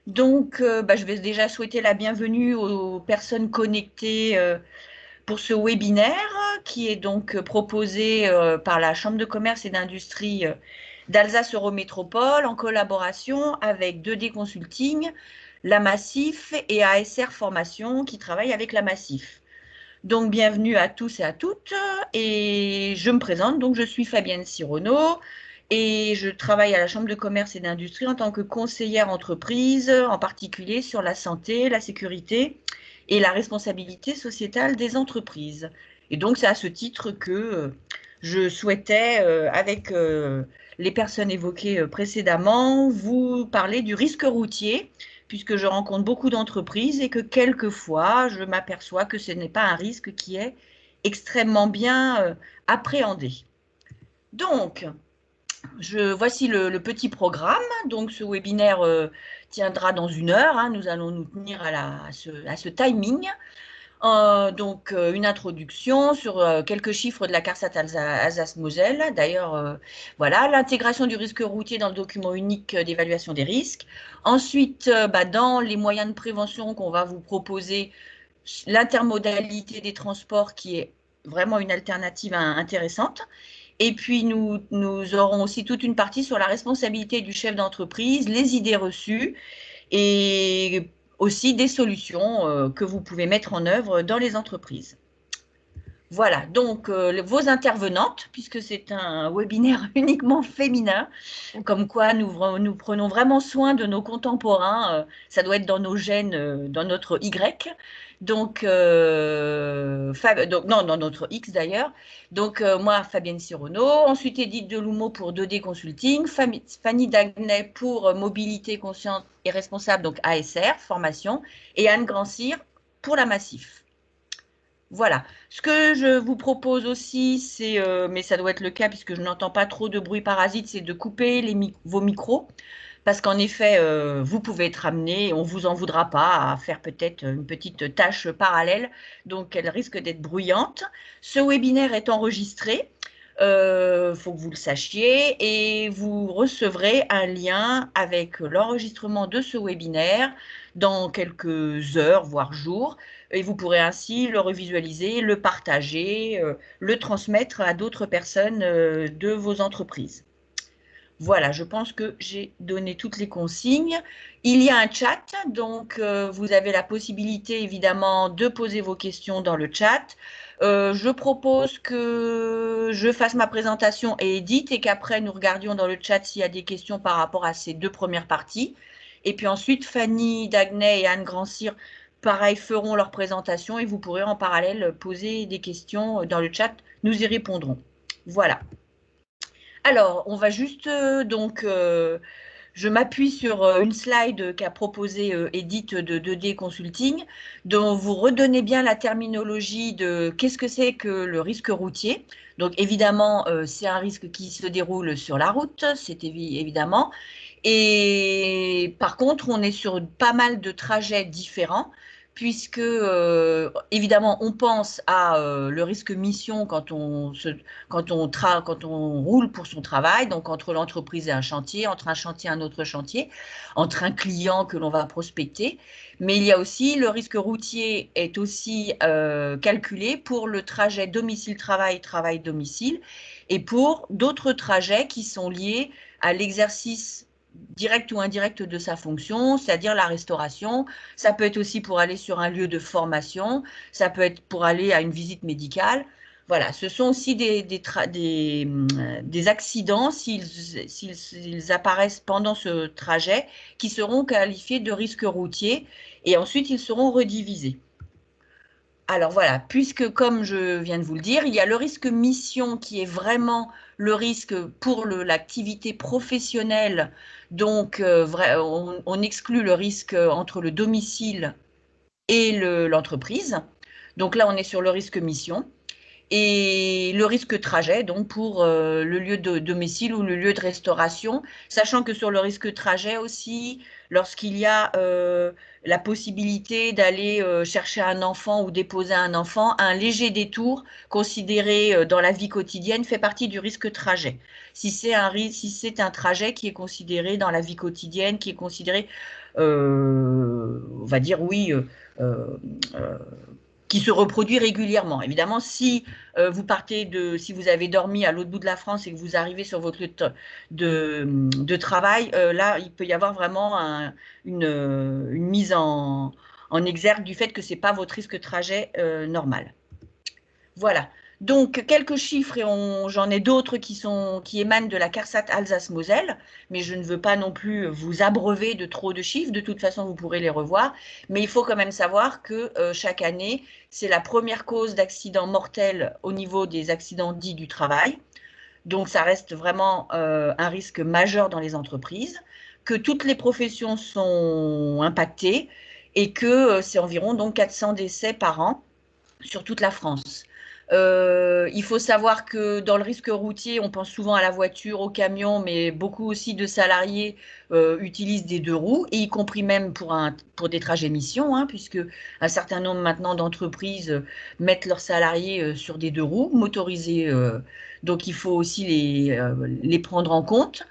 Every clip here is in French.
Donc, je vais déjà souhaiter la bienvenue aux personnes connectées pour ce webinaire qui est donc proposé par la Chambre de commerce et d'industrie d'Alsace Eurométropole en collaboration avec 2D Consulting, la Massif et ASR Formation qui travaillent avec la Massif. Donc, bienvenue à tous et à toutes. Et je me présente, donc je suis Fabienne Sirono et je travaille à la Chambre de commerce et d'industrie en tant que conseillère entreprise, en particulier sur la santé, la sécurité et la responsabilité sociétale des entreprises. Et donc, c'est à ce titre que je souhaitais, avec les personnes évoquées précédemment, vous parler du risque routier puisque je rencontre beaucoup d'entreprises et que quelquefois, je m'aperçois que ce n'est pas un risque qui est extrêmement bien appréhendé. Donc, voici le petit programme. Donc, ce webinaire tiendra dans 1 heure. Hein. Nous allons nous tenir à ce timing. Une introduction sur quelques chiffres de la CARSAT Alsace-Moselle. D'ailleurs, voilà, l'intégration du risque routier dans le document unique d'évaluation des risques. Ensuite, dans les moyens de prévention qu'on va vous proposer, l'intermodalité des transports qui est vraiment une alternative intéressante. Et puis, nous aurons aussi toute une partie sur la responsabilité du chef d'entreprise, les idées reçues et aussi des solutions que vous pouvez mettre en œuvre dans les entreprises. Voilà, donc vos intervenantes, puisque c'est un webinaire uniquement féminin, comme quoi nous prenons vraiment soin de nos contemporains, ça doit être dans nos gènes, dans notre Y, donc non, dans notre X d'ailleurs. Donc moi, Fabienne Sirono, ensuite Edith Deloumeau pour 2D Consulting, Fanny Dagnay pour Mobilité consciente et responsable, donc ASR, formation, et Anne Grandcir pour la Massif. Voilà. Ce que je vous propose aussi, c'est, mais ça doit être le cas puisque je n'entends pas trop de bruit parasite, c'est de couper vos micros parce qu'en effet, vous pouvez être amené, on ne vous en voudra pas, à faire peut-être une petite tâche parallèle, donc elle risque d'être bruyante. Ce webinaire est enregistré, faut que vous le sachiez, et vous recevrez un lien avec l'enregistrement de ce webinaire dans quelques heures, voire jours, et vous pourrez ainsi le revisualiser, le partager, le transmettre à d'autres personnes de vos entreprises. Voilà, je pense que j'ai donné toutes les consignes. Il y a un chat, donc vous avez la possibilité évidemment de poser vos questions dans le chat. Je propose que je fasse ma présentation et Edith et qu'après nous regardions dans le chat s'il y a des questions par rapport à ces 2 premières parties. Et puis ensuite, Fanny Dagnay et Anne Grandcir, pareil, feront leur présentation et vous pourrez en parallèle poser des questions dans le chat. Nous y répondrons. Voilà. Alors, on va juste je m'appuie sur une slide qu'a proposée Edith de 2D Consulting, dont vous redonnez bien la terminologie de qu'est-ce que c'est que le risque routier. Donc, évidemment, c'est un risque qui se déroule sur la route, c'est évidemment. Et par contre, on est sur pas mal de trajets différents puisque évidemment on pense à le risque mission quand on roule pour son travail, donc entre l'entreprise et un chantier, entre un chantier et un autre chantier, entre un client que l'on va prospecter. Mais il y a aussi le risque routier est aussi calculé pour le trajet domicile-travail, travail-domicile et pour d'autres trajets qui sont liés à l'exercice direct ou indirect de sa fonction, c'est-à-dire la restauration. Ça peut être aussi pour aller sur un lieu de formation, ça peut être pour aller à une visite médicale. Voilà, ce sont aussi des accidents, s'ils apparaissent pendant ce trajet, qui seront qualifiés de risques routiers et ensuite ils seront redivisés. Alors voilà, puisque comme je viens de vous le dire, il y a le risque mission qui est vraiment le risque pour l'activité professionnelle. Donc, on exclut le risque entre le domicile et l'entreprise. Donc là, on est sur le risque mission. Et le risque trajet, donc pour le lieu de domicile ou le lieu de restauration, sachant que sur le risque trajet aussi, lorsqu'il y a la possibilité d'aller chercher un enfant ou déposer un enfant, un léger détour considéré dans la vie quotidienne fait partie du risque trajet. Si c'est un trajet qui est considéré dans la vie quotidienne, qui est considéré, on va dire oui, euh, euh, qui se reproduit régulièrement. Évidemment, si vous avez dormi à l'autre bout de la France et que vous arrivez sur votre lieu de travail, là, il peut y avoir vraiment une mise en exergue du fait que ce n'est pas votre risque de trajet normal. Voilà. Donc, quelques chiffres, et j'en ai d'autres qui émanent de la CARSAT Alsace-Moselle, mais je ne veux pas non plus vous abreuver de trop de chiffres. De toute façon, vous pourrez les revoir. Mais il faut quand même savoir que chaque année, c'est la première cause d'accident mortel au niveau des accidents dits du travail. Donc, ça reste vraiment un risque majeur dans les entreprises, que toutes les professions sont impactées et que c'est environ donc 400 décès par an sur toute la France. Il faut savoir que dans le risque routier, on pense souvent à la voiture, au camion, mais beaucoup aussi de salariés utilisent des deux roues, et y compris même pour des trajets mission, hein, puisque un certain nombre maintenant d'entreprises mettent leurs salariés sur des deux roues motorisés. Donc il faut aussi les prendre en compte.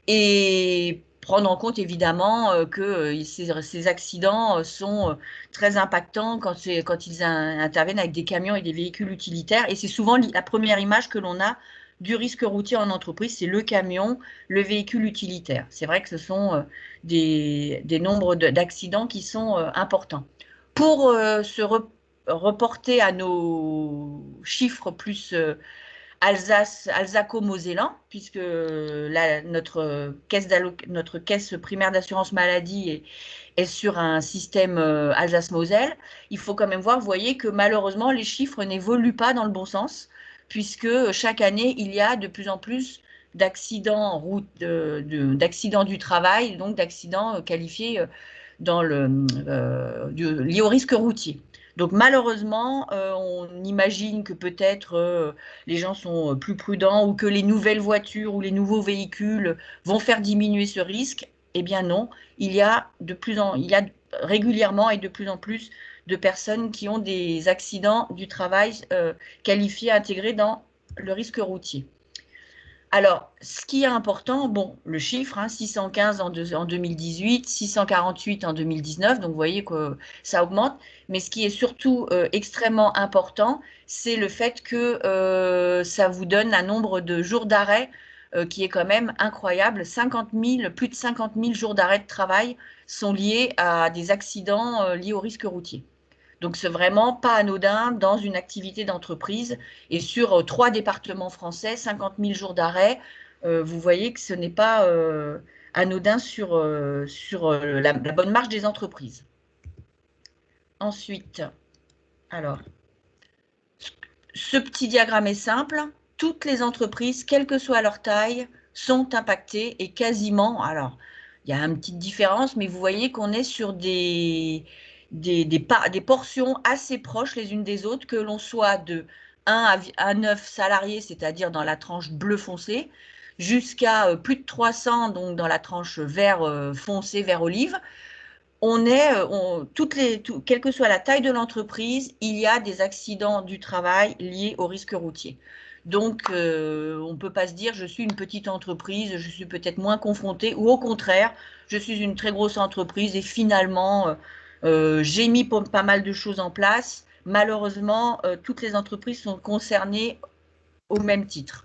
Et prendre en compte évidemment que ces accidents sont très impactants quand ils interviennent avec des camions et des véhicules utilitaires. Et c'est souvent la première image que l'on a du risque routier en entreprise, c'est le camion, le véhicule utilitaire. C'est vrai que ce sont des nombres d'accidents qui sont importants. Pour reporter à nos chiffres plus alsaco-mosellan, puisque notre caisse primaire d'assurance maladie est sur un système Alsace-Moselle, il faut quand même voir, vous voyez que malheureusement, les chiffres n'évoluent pas dans le bon sens, puisque chaque année, il y a de plus en plus d'accidents du travail, donc d'accidents qualifiés liés au risque routier. Donc malheureusement, on imagine que peut-être les gens sont plus prudents ou que les nouvelles voitures ou les nouveaux véhicules vont faire diminuer ce risque. Eh bien non, il y a régulièrement et de plus en plus de personnes qui ont des accidents du travail qualifiés, intégrés dans le risque routier. Alors, ce qui est important, bon, le chiffre, hein, 615 en 2018, 648 en 2019, donc vous voyez que ça augmente, mais ce qui est surtout extrêmement important, c'est le fait que ça vous donne un nombre de jours d'arrêt qui est quand même incroyable. 50 000, plus de 50 000 jours d'arrêt de travail sont liés à des accidents liés au risque routier. Donc, c'est vraiment pas anodin dans une activité d'entreprise. Et sur 3 départements français, 50 000 jours d'arrêt, vous voyez que ce n'est pas anodin sur la bonne marche des entreprises. Ensuite, alors, ce petit diagramme est simple. Toutes les entreprises, quelle que soit leur taille, sont impactées et quasiment, alors, il y a une petite différence, mais vous voyez qu'on est sur des portions assez proches les unes des autres, que l'on soit de 1 à 9 salariés, c'est-à-dire dans la tranche bleu foncé, jusqu'à plus de 300, donc dans la tranche vert foncé, vert olive. Quelle que soit la taille de l'entreprise, il y a des accidents du travail liés au risque routier. Donc, on ne peut pas se dire, je suis une petite entreprise, je suis peut-être moins confrontée, ou au contraire, je suis une très grosse entreprise et finalement, j'ai mis pas mal de choses en place. Malheureusement, toutes les entreprises sont concernées au même titre.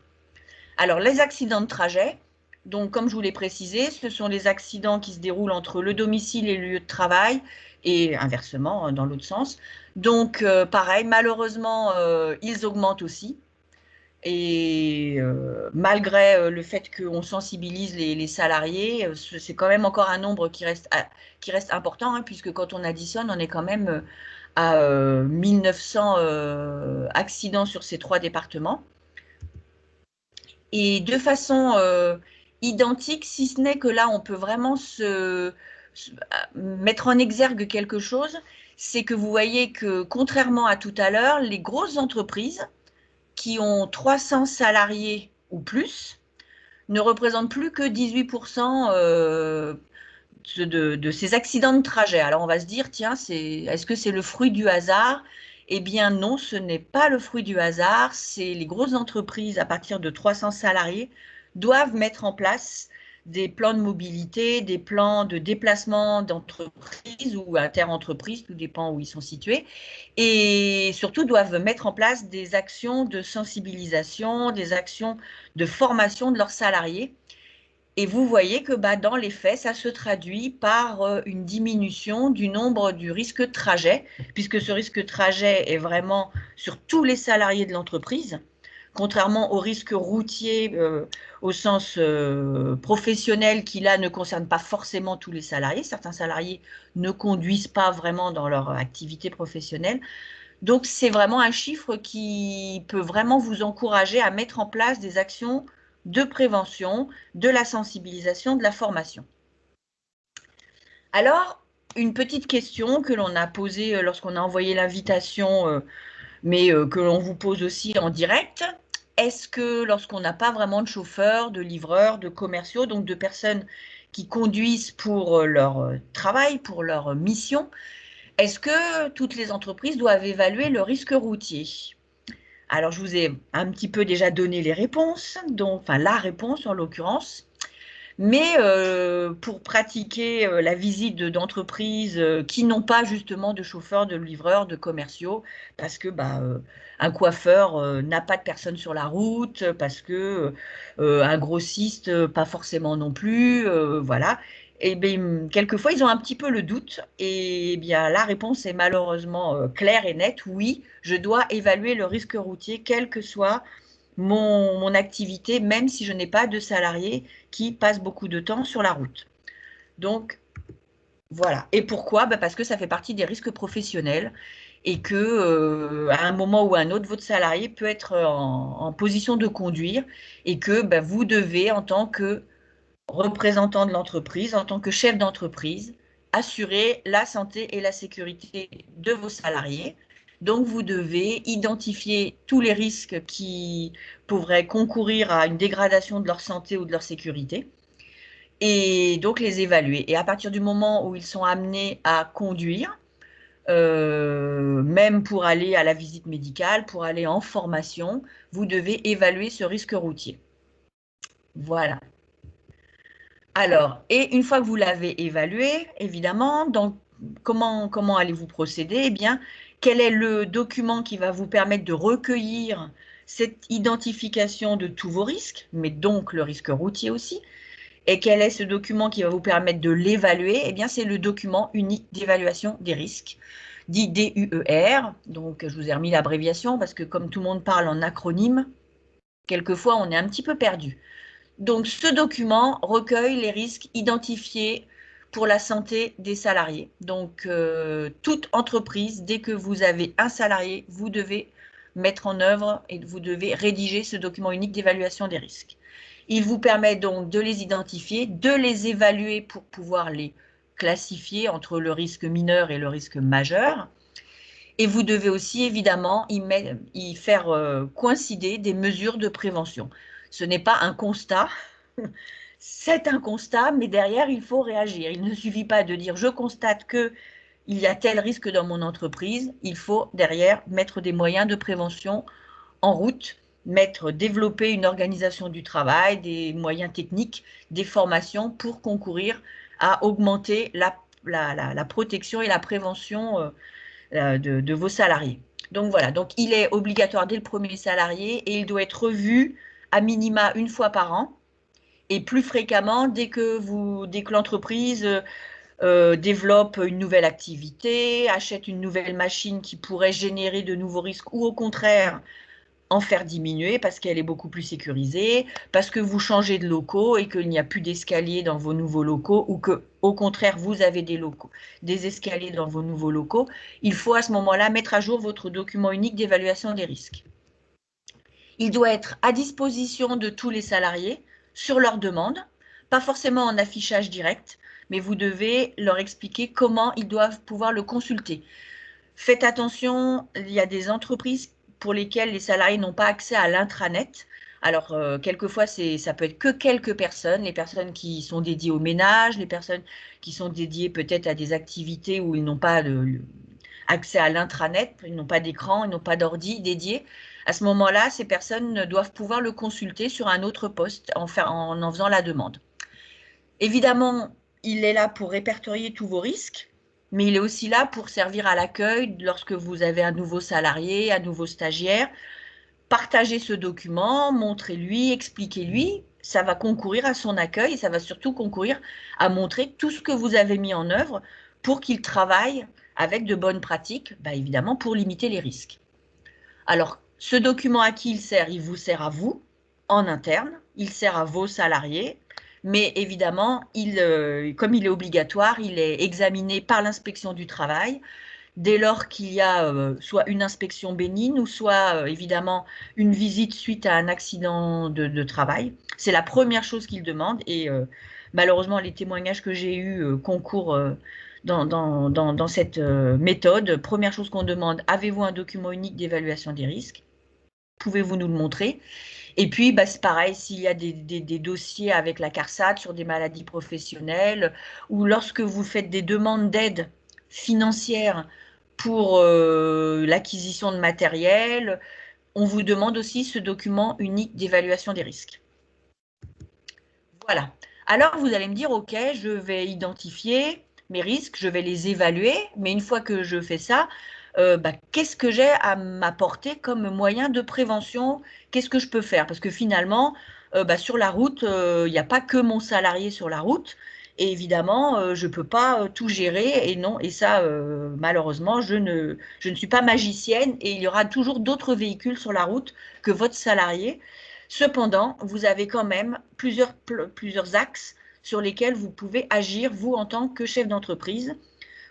Alors, les accidents de trajet, donc comme je vous l'ai précisé, ce sont les accidents qui se déroulent entre le domicile et le lieu de travail, et inversement, dans l'autre sens. Donc, pareil, malheureusement, ils augmentent aussi. Et malgré le fait qu'on sensibilise les salariés, c'est quand même encore un nombre qui reste important, hein, puisque quand on additionne, on est quand même à 1900 accidents sur ces 3 départements. Et de façon identique, si ce n'est que là, on peut vraiment mettre en exergue quelque chose, c'est que vous voyez que contrairement à tout à l'heure, les grosses entreprises qui ont 300 salariés ou plus ne représentent plus que 18% de ces accidents de trajet. Alors on va se dire, tiens, est-ce que c'est le fruit du hasard? Eh bien non, ce n'est pas le fruit du hasard. C'est les grosses entreprises à partir de 300 salariés doivent mettre en place des plans de mobilité, des plans de déplacement d'entreprise ou inter-entreprise, tout dépend où ils sont situés, et surtout doivent mettre en place des actions de sensibilisation, des actions de formation de leurs salariés. Et vous voyez que dans les faits, ça se traduit par une diminution du nombre du risque de trajet, puisque ce risque de trajet est vraiment sur tous les salariés de l'entreprise, contrairement au risque routier au sens professionnel qui, là, ne concerne pas forcément tous les salariés. Certains salariés ne conduisent pas vraiment dans leur activité professionnelle. Donc, c'est vraiment un chiffre qui peut vraiment vous encourager à mettre en place des actions de prévention, de la sensibilisation, de la formation. Alors, une petite question que l'on a posée lorsqu'on a envoyé l'invitation, mais que l'on vous pose aussi en direct. Est-ce que lorsqu'on n'a pas vraiment de chauffeurs, de livreurs, de commerciaux, donc de personnes qui conduisent pour leur travail, pour leur mission, est-ce que toutes les entreprises doivent évaluer le risque routier? Alors, je vous ai un petit peu déjà donné les réponses, enfin la réponse en l'occurrence. Mais pour pratiquer la visite d'entreprises qui n'ont pas justement de chauffeurs, de livreurs, de commerciaux, parce que un coiffeur n'a pas de personne sur la route, parce que un grossiste, pas forcément non plus, voilà. Et bien, quelquefois, ils ont un petit peu le doute. Et bien, la réponse est malheureusement claire et nette. Oui, je dois évaluer le risque routier, quel que soit mon activité, même si je n'ai pas de salariés qui passent beaucoup de temps sur la route. Donc, voilà. Et pourquoi? Parce que ça fait partie des risques professionnels et que à un moment ou à un autre, votre salarié peut être en position de conduire et que vous devez, en tant que représentant de l'entreprise, en tant que chef d'entreprise, assurer la santé et la sécurité de vos salariés. Donc, vous devez identifier tous les risques qui pourraient concourir à une dégradation de leur santé ou de leur sécurité et donc les évaluer. Et à partir du moment où ils sont amenés à conduire, même pour aller à la visite médicale, pour aller en formation, vous devez évaluer ce risque routier. Voilà. Alors, et une fois que vous l'avez évalué, évidemment, donc comment allez-vous procéder? Eh bien, quel est le document qui va vous permettre de recueillir cette identification de tous vos risques, mais donc le risque routier aussi? Et quel est ce document qui va vous permettre de l'évaluer? Eh bien, c'est le document unique d'évaluation des risques, dit DUER. Donc, je vous ai remis l'abréviation parce que comme tout le monde parle en acronyme, quelquefois, on est un petit peu perdu. Donc, ce document recueille les risques identifiés pour la santé des salariés. Donc, toute entreprise, dès que vous avez un salarié, vous devez mettre en œuvre et vous devez rédiger ce document unique d'évaluation des risques. Il vous permet donc de les identifier, de les évaluer pour pouvoir les classifier entre le risque mineur et le risque majeur. Et vous devez aussi évidemment y faire coïncider des mesures de prévention. Ce n'est pas un constat, c'est un constat, mais derrière, il faut réagir. Il ne suffit pas de dire « je constate qu'il y a tel risque dans mon entreprise », il faut derrière mettre des moyens de prévention en route, développer une organisation du travail, des moyens techniques, des formations pour concourir à augmenter la protection et la prévention de vos salariés. Donc voilà, donc il est obligatoire dès le premier salarié et il doit être revu à minima une fois par an et plus fréquemment dès que l'entreprise développe une nouvelle activité, achète une nouvelle machine qui pourrait générer de nouveaux risques ou au contraire en faire diminuer parce qu'elle est beaucoup plus sécurisée, parce que vous changez de locaux et qu'il n'y a plus d'escaliers dans vos nouveaux locaux ou que, au contraire, vous avez des escaliers dans vos nouveaux locaux, il faut à ce moment-là mettre à jour votre document unique d'évaluation des risques. Il doit être à disposition de tous les salariés sur leur demande, pas forcément en affichage direct, mais vous devez leur expliquer comment ils doivent pouvoir le consulter. Faites attention, il y a des entreprises pour lesquelles les salariés n'ont pas accès à l'intranet. Alors, quelquefois, ça peut être que quelques personnes, les personnes qui sont dédiées au ménage, les personnes qui sont dédiées peut-être à des activités où ils n'ont pas accès à l'intranet, ils n'ont pas d'écran, ils n'ont pas d'ordi dédié. À ce moment-là, ces personnes doivent pouvoir le consulter sur un autre poste en faisant la demande. Évidemment, il est là pour répertorier tous vos risques, mais il est aussi là pour servir à l'accueil lorsque vous avez un nouveau salarié, un nouveau stagiaire. Partagez ce document, montrez-lui, expliquez-lui. Ça va concourir à son accueil et ça va surtout concourir à montrer tout ce que vous avez mis en œuvre pour qu'il travaille avec de bonnes pratiques, évidemment, pour limiter les risques. Alors, ce document, à qui il sert? Il vous sert à vous, en interne, il sert à vos salariés, mais évidemment, comme il est obligatoire, il est examiné par l'inspection du travail, dès lors qu'il y a soit une inspection bénigne ou soit évidemment une visite suite à un accident de travail. C'est la première chose qu'il demande et malheureusement, les témoignages que j'ai eus concourent dans cette méthode. Première chose qu'on demande, avez-vous un document unique d'évaluation des risques? Pouvez-vous nous le montrer? Et puis, c'est pareil, s'il y a des dossiers avec la CARSAT sur des maladies professionnelles ou lorsque vous faites des demandes d'aide financière pour l'acquisition de matériel, on vous demande aussi ce document unique d'évaluation des risques. Voilà. Alors, vous allez me dire, OK, je vais identifier mes risques, je vais les évaluer, mais une fois que je fais ça, qu'est-ce que j'ai à m'apporter comme moyen de prévention? Qu'est-ce que je peux faire? Parce que finalement, sur la route, il n'y a pas que mon salarié sur la route. Et évidemment, je ne peux pas tout gérer. Et non, et ça, malheureusement, je ne suis pas magicienne et il y aura toujours d'autres véhicules sur la route que votre salarié. Cependant, vous avez quand même plusieurs axes sur lesquels vous pouvez agir, vous, en tant que chef d'entreprise,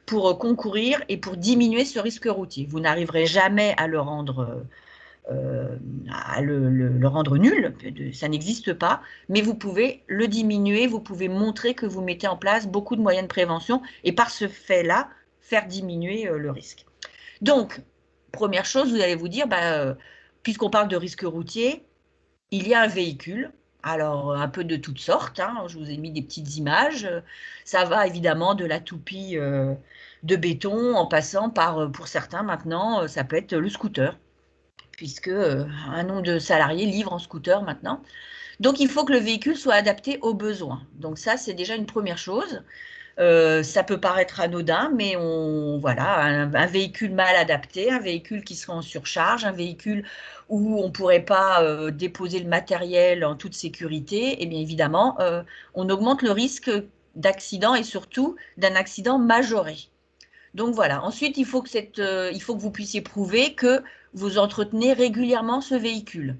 pour concourir et pour diminuer ce risque routier. Vous n'arriverez jamais à le rendre, le rendre nul, ça n'existe pas, mais vous pouvez le diminuer, vous pouvez montrer que vous mettez en place beaucoup de moyens de prévention et par ce fait-là, faire diminuer le risque. Donc, première chose, vous allez vous dire, puisqu'on parle de risque routier, il y a un véhicule, alors un peu de toutes sortes, hein, je vous ai mis des petites images, ça va évidemment de la toupie de béton en passant par, pour certains maintenant, ça peut être le scooter, puisque un nombre de salariés livrent en scooter maintenant. Donc il faut que le véhicule soit adapté aux besoins. Donc ça, c'est déjà une première chose. Ça peut paraître anodin, mais voilà, un véhicule mal adapté, un véhicule qui serait en surcharge, un véhicule où on ne pourrait pas déposer le matériel en toute sécurité, et bien évidemment, on augmente le risque d'accident et surtout d'un accident majoré. Donc voilà, ensuite, il faut que vous puissiez prouver que vous entretenez régulièrement ce véhicule.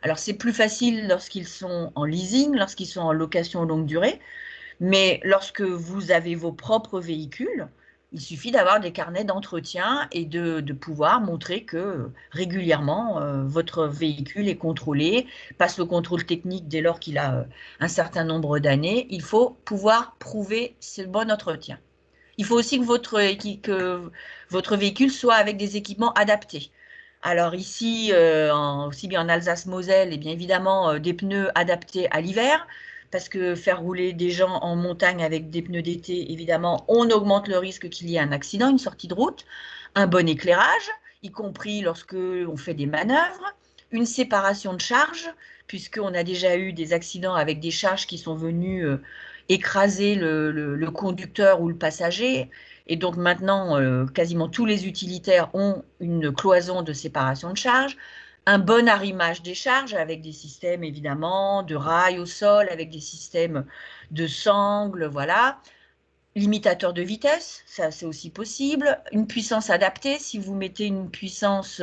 Alors, c'est plus facile lorsqu'ils sont en leasing, lorsqu'ils sont en location longue durée, mais lorsque vous avez vos propres véhicules, il suffit d'avoir des carnets d'entretien et de pouvoir montrer que régulièrement, votre véhicule est contrôlé, passe le contrôle technique dès lors qu'il a un certain nombre d'années. Il faut pouvoir prouver ce bon entretien. Il faut aussi que votre véhicule soit avec des équipements adaptés. Alors ici, aussi bien en Alsace-Moselle, et bien évidemment des pneus adaptés à l'hiver, parce que faire rouler des gens en montagne avec des pneus d'été, évidemment, on augmente le risque qu'il y ait un accident, une sortie de route, un bon éclairage, y compris lorsque on fait des manœuvres, une séparation de charges, puisqu'on a déjà eu des accidents avec des charges qui sont venues écraser le conducteur ou le passager. Et donc maintenant, quasiment tous les utilitaires ont une cloison de séparation de charges, un bon arrimage des charges avec des systèmes évidemment de rails au sol, avec des systèmes de sangles, voilà. Limitateur de vitesse, ça c'est aussi possible. Une puissance adaptée, si vous mettez une puissance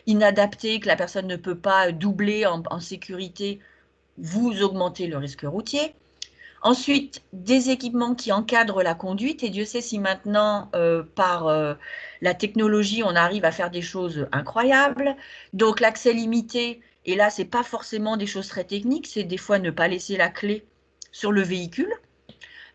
inadaptée, que la personne ne peut pas doubler en sécurité, vous augmentez le risque routier. Ensuite, des équipements qui encadrent la conduite, et Dieu sait si maintenant, par la technologie, on arrive à faire des choses incroyables. Donc, l'accès limité, et là, ce n'est pas forcément des choses très techniques, c'est des fois ne pas laisser la clé sur le véhicule,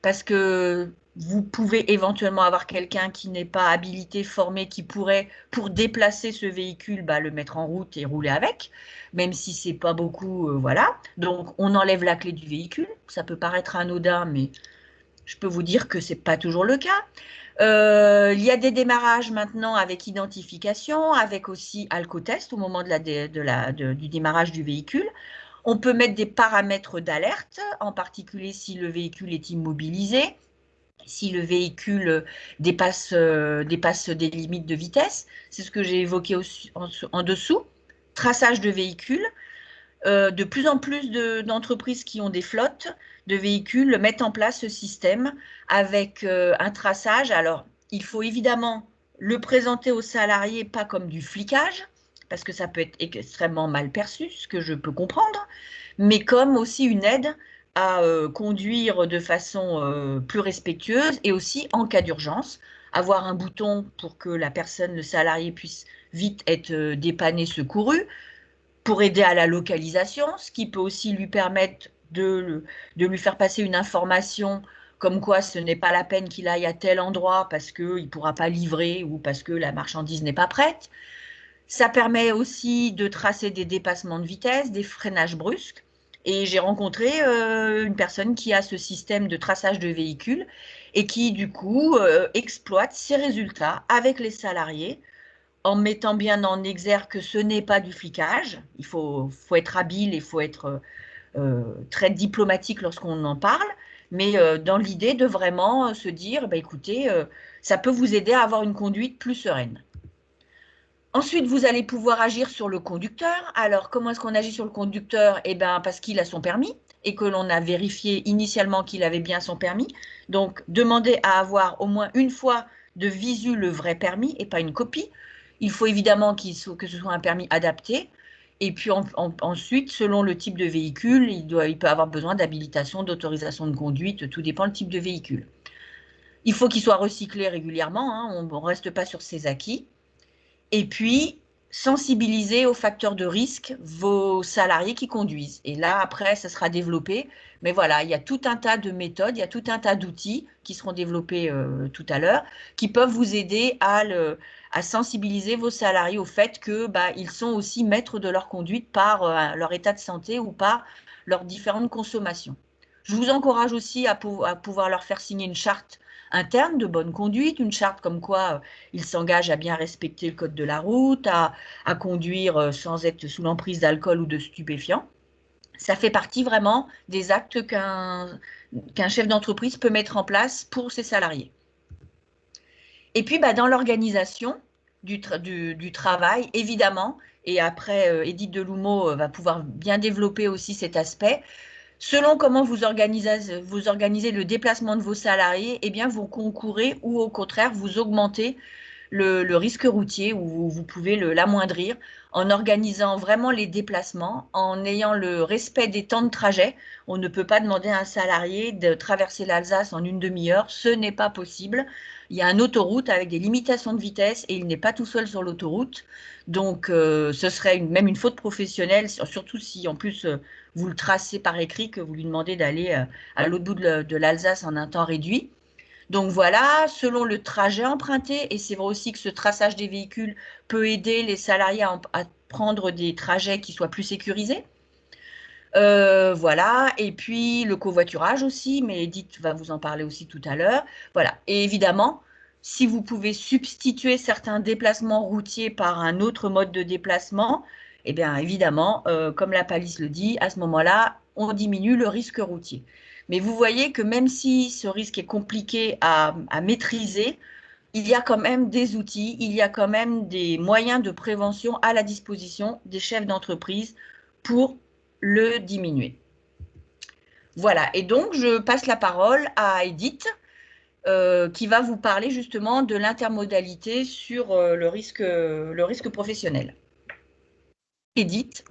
parce que vous pouvez éventuellement avoir quelqu'un qui n'est pas habilité, formé, qui pourrait, pour déplacer ce véhicule, bah, le mettre en route et rouler avec, même si c'est pas beaucoup, voilà. Donc, on enlève la clé du véhicule. Ça peut paraître anodin, mais je peux vous dire que c'est pas toujours le cas. Il y a des démarrages maintenant avec identification, avec aussi alcotest au moment du démarrage du véhicule. On peut mettre des paramètres d'alerte, en particulier si le véhicule est immobilisé, si le véhicule dépasse des limites de vitesse. C'est ce que j'ai évoqué en dessous. Traçage de véhicules. De plus en plus d'entreprises qui ont des flottes de véhicules mettent en place ce système avec un traçage. Alors, il faut évidemment le présenter aux salariés pas comme du flicage, parce que ça peut être extrêmement mal perçu, ce que je peux comprendre, mais comme aussi une aide à conduire de façon plus respectueuse et aussi en cas d'urgence, avoir un bouton pour que la personne, le salarié, puisse vite être dépanné, secouru, pour aider à la localisation, ce qui peut aussi lui permettre de lui faire passer une information comme quoi ce n'est pas la peine qu'il aille à tel endroit parce qu'il ne pourra pas livrer ou parce que la marchandise n'est pas prête. Ça permet aussi de tracer des dépassements de vitesse, des freinages brusques. Et j'ai rencontré une personne qui a ce système de traçage de véhicules et qui, du coup, exploite ces résultats avec les salariés en mettant bien en exergue que ce n'est pas du flicage. Il faut être habile, il faut être très diplomatique lorsqu'on en parle, mais dans l'idée de vraiment se dire, bah, écoutez, ça peut vous aider à avoir une conduite plus sereine. Ensuite, vous allez pouvoir agir sur le conducteur. Alors, comment est-ce qu'on agit sur le conducteur? Eh bien, parce qu'il a son permis et que l'on a vérifié initialement qu'il avait bien son permis. Donc, demandez à avoir au moins une fois de visu le vrai permis et pas une copie. Il faut évidemment que ce soit un permis adapté. Et puis ensuite, selon le type de véhicule, il peut avoir besoin d'habilitation, d'autorisation de conduite, tout dépend du type de véhicule. Il faut qu'il soit recyclé régulièrement, hein, on ne reste pas sur ses acquis. Et puis, sensibiliser aux facteurs de risque vos salariés qui conduisent. Et là, après, ça sera développé. Mais voilà, il y a tout un tas de méthodes, il y a tout un tas d'outils qui seront développés tout à l'heure, qui peuvent vous aider à sensibiliser vos salariés au fait que bah, ils sont aussi maîtres de leur conduite par leur état de santé ou par leurs différentes consommations. Je vous encourage aussi à pouvoir leur faire signer une charte interne de bonne conduite, une charte comme quoi ils s'engagent à bien respecter le code de la route, à conduire sans être sous l'emprise d'alcool ou de stupéfiants. Ça fait partie vraiment des actes qu'un chef d'entreprise peut mettre en place pour ses salariés. Et puis, bah, dans l'organisation du travail, évidemment, et après, Edith Deloumeau va pouvoir bien développer aussi cet aspect, selon comment vous organisez le déplacement de vos salariés, eh bien, vous concourez ou au contraire, vous augmentez le risque routier où vous pouvez l'amoindrir en organisant vraiment les déplacements, en ayant le respect des temps de trajet. On ne peut pas demander à un salarié de traverser l'Alsace en une demi-heure, ce n'est pas possible. Il y a une autoroute avec des limitations de vitesse et il n'est pas tout seul sur l'autoroute. Donc, ce serait même une faute professionnelle, surtout si en plus vous le tracez par écrit, que vous lui demandez d'aller à l'autre bout de l'Alsace en un temps réduit. Donc voilà, selon le trajet emprunté, et c'est vrai aussi que ce traçage des véhicules peut aider les salariés à prendre des trajets qui soient plus sécurisés. Voilà, et puis le covoiturage aussi, mais Edith va vous en parler aussi tout à l'heure. Voilà, et évidemment, si vous pouvez substituer certains déplacements routiers par un autre mode de déplacement, eh bien évidemment, comme la palisse le dit, à ce moment-là, on diminue le risque routier. Mais vous voyez que même si ce risque est compliqué à maîtriser, il y a quand même des outils, il y a quand même des moyens de prévention à la disposition des chefs d'entreprise pour le diminuer. Voilà, et donc je passe la parole à Edith qui va vous parler justement de l'intermodalité sur le risque professionnel. Edith?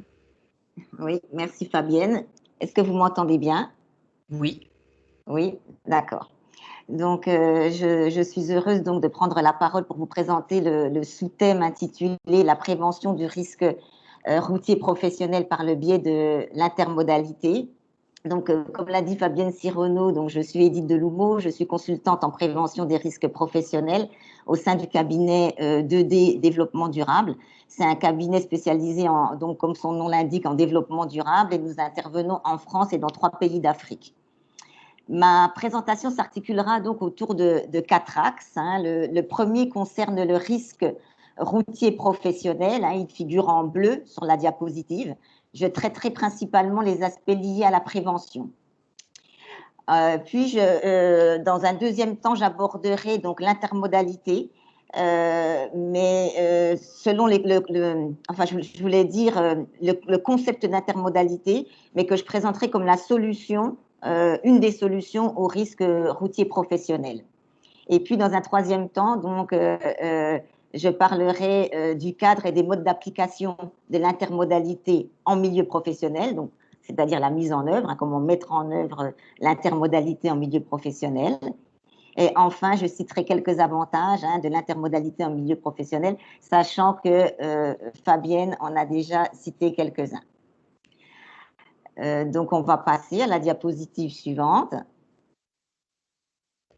Oui, merci Fabienne. Est-ce que vous m'entendez bien? Oui. Oui, d'accord. Donc, je suis heureuse donc de prendre la parole pour vous présenter le sous-thème intitulé La prévention du risque routier professionnel par le biais de l'intermodalité. Donc, comme l'a dit Fabienne Sirono, donc je suis Édith Deloumeau, je suis consultante en prévention des risques professionnels au sein du cabinet 2D Développement Durable. C'est un cabinet spécialisé, donc, comme son nom l'indique, en développement durable, et nous intervenons en France et dans 3 pays d'Afrique. Ma présentation s'articulera donc autour de 4 axes. Le premier concerne le risque routier professionnel. Il figure en bleu sur la diapositive. Je traiterai principalement les aspects liés à la prévention. Puis, dans un deuxième temps, j'aborderai donc l'intermodalité, mais selon enfin, je voulais dire le concept d'intermodalité, mais que je présenterai comme la solution, une des solutions au risque routier professionnel. Et puis, dans un troisième temps, donc, je parlerai du cadre et des modes d'application de l'intermodalité en milieu professionnel, donc, c'est-à-dire la mise en œuvre, comment mettre en œuvre l'intermodalité en milieu professionnel. Et enfin, je citerai quelques avantages de l'intermodalité en milieu professionnel, sachant que Fabienne en a déjà cité quelques-uns. Donc, on va passer à la diapositive suivante.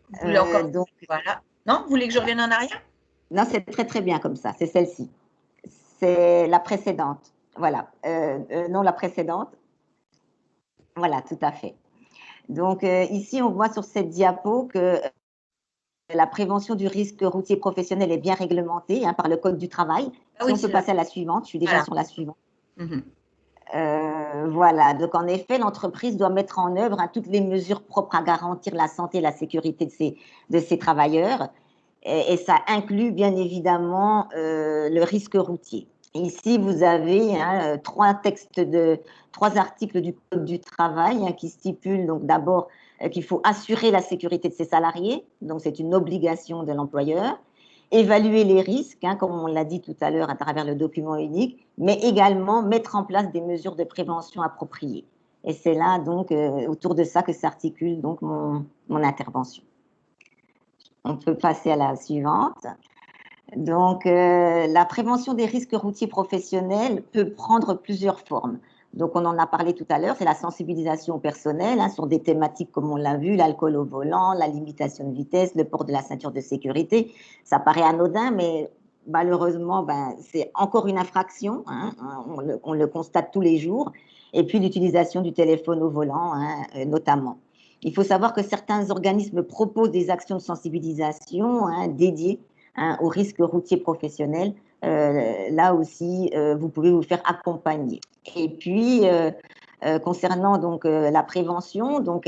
Vous voulez encore donc, voilà. Non, vous voulez que je revienne en arrière? Non, c'est très très bien comme ça, c'est celle-ci. C'est la précédente. Voilà. Non, la précédente. Voilà, tout à fait. Donc, ici, on voit sur cette diapo que la prévention du risque routier professionnel est bien réglementée par le Code du travail. Si on peut passer à la suivante, je suis déjà sur la suivante. Voilà, donc en effet, l'entreprise doit mettre en œuvre toutes les mesures propres à garantir la santé et la sécurité de ses travailleurs. Et ça inclut bien évidemment le risque routier. Ici, vous avez 3 articles du Code du travail qui stipulent donc d'abord qu'il faut assurer la sécurité de ses salariés, donc c'est une obligation de l'employeur, évaluer les risques, comme on l'a dit tout à l'heure à travers le document unique, mais également mettre en place des mesures de prévention appropriées. Et c'est là donc autour de ça que s'articule donc mon intervention. On peut passer à la suivante. Donc, la prévention des risques routiers professionnels peut prendre plusieurs formes. Donc, on en a parlé tout à l'heure, c'est la sensibilisation personnelle sur des thématiques comme on l'a vu, l'alcool au volant, la limitation de vitesse, le port de la ceinture de sécurité. Ça paraît anodin, mais malheureusement, c'est encore une infraction, on le constate tous les jours. Et puis, l'utilisation du téléphone au volant, notamment. Il faut savoir que certains organismes proposent des actions de sensibilisation dédiées au risque routier professionnel. Là aussi, vous pouvez vous faire accompagner. Et puis, concernant donc la prévention, donc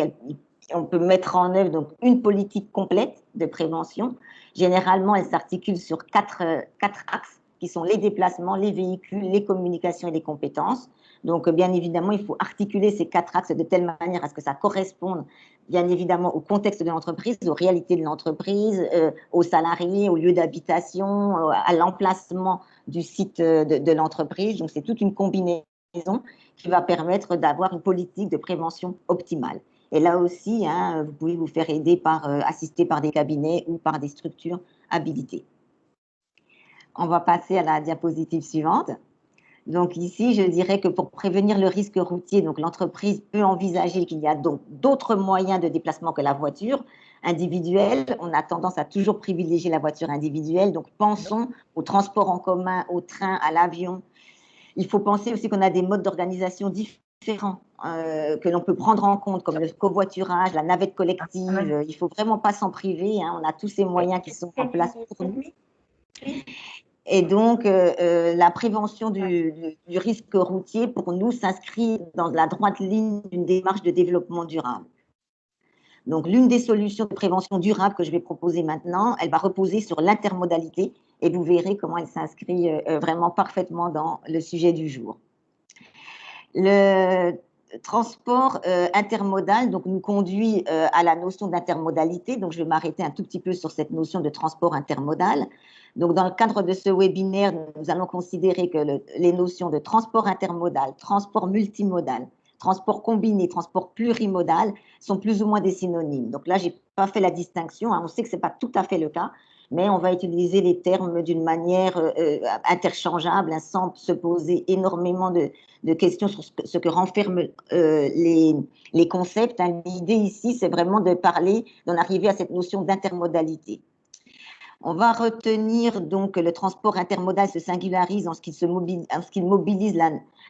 on peut mettre en œuvre donc une politique complète de prévention. Généralement, elle s'articule sur quatre axes qui sont les déplacements, les véhicules, les communications et les compétences. Donc, bien évidemment, il faut articuler ces 4 axes de telle manière à ce que ça corresponde, bien évidemment, au contexte de l'entreprise, aux réalités de l'entreprise, aux salariés, au lieu d'habitation, à l'emplacement du site de l'entreprise. Donc, c'est toute une combinaison qui va permettre d'avoir une politique de prévention optimale. Et là aussi, vous pouvez vous faire aider assister par des cabinets ou par des structures habilitées. On va passer à la diapositive suivante. Donc ici, je dirais que pour prévenir le risque routier, donc l'entreprise peut envisager qu'il y a donc d'autres moyens de déplacement que la voiture individuelle. On a tendance à toujours privilégier la voiture individuelle. Donc pensons au transport en commun, au train, à l'avion. Il faut penser aussi qu'on a des modes d'organisation différents que l'on peut prendre en compte, comme le covoiturage, la navette collective. Il ne faut vraiment pas s'en priver. On a tous ces moyens qui sont en place pour nous. Et donc, la prévention du risque routier, pour nous, s'inscrit dans la droite ligne d'une démarche de développement durable. Donc, l'une des solutions de prévention durable que je vais proposer maintenant, elle va reposer sur l'intermodalité, et vous verrez comment elle s'inscrit vraiment parfaitement dans le sujet du jour. Le transport intermodal donc, nous conduit à la notion d'intermodalité. Donc, je vais m'arrêter un tout petit peu sur cette notion de transport intermodal. Donc, dans le cadre de ce webinaire, nous allons considérer que les notions de transport intermodal, transport multimodal, transport combiné, transport plurimodal sont plus ou moins des synonymes. Donc là, je n'ai pas fait la distinction. On sait que ce n'est pas tout à fait le cas. mais on va utiliser les termes d'une manière interchangeable, hein, sans se poser énormément de questions sur ce que renferment les concepts. Hein. L'idée ici, c'est vraiment de parler, d'en arriver à cette notion d'intermodalité. On va retenir donc que le transport intermodal se singularise en ce qu'il mobilise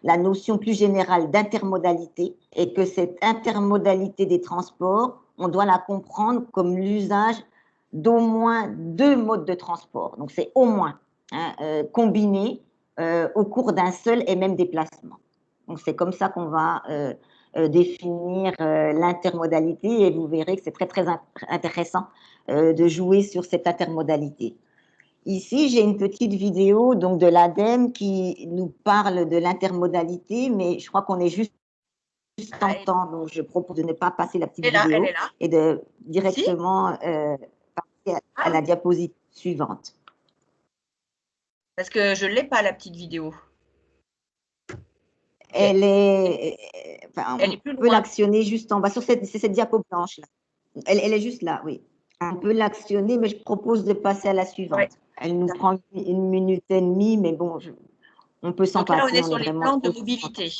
la notion plus générale d'intermodalité, et que cette intermodalité des transports, on doit la comprendre comme l'usage d'au moins 2 modes de transport. Donc c'est au moins, hein, combiné au cours d'un seul et même déplacement. Donc c'est comme ça qu'on va définir l'intermodalité, et vous verrez que c'est très intéressant de jouer sur cette intermodalité. Ici, j'ai une petite vidéo donc, de l'ADEME qui nous parle de l'intermodalité, mais je crois qu'on est juste en temps, donc je propose de ne pas passer la petite vidéo elle est là. et de directement passer à la diapositive suivante. Parce que je ne l'ai pas, la petite vidéo. Elle est, enfin, elle est plus on peut loin. L'actionner juste en bas, sur cette diapo blanche là. Elle est juste là, oui. On peut l'actionner, mais je propose de passer à la suivante. Ouais. Elle nous prend 1 minute et demie, mais bon, on peut s'en passer. Donc là, on est sur les plans de mobilité.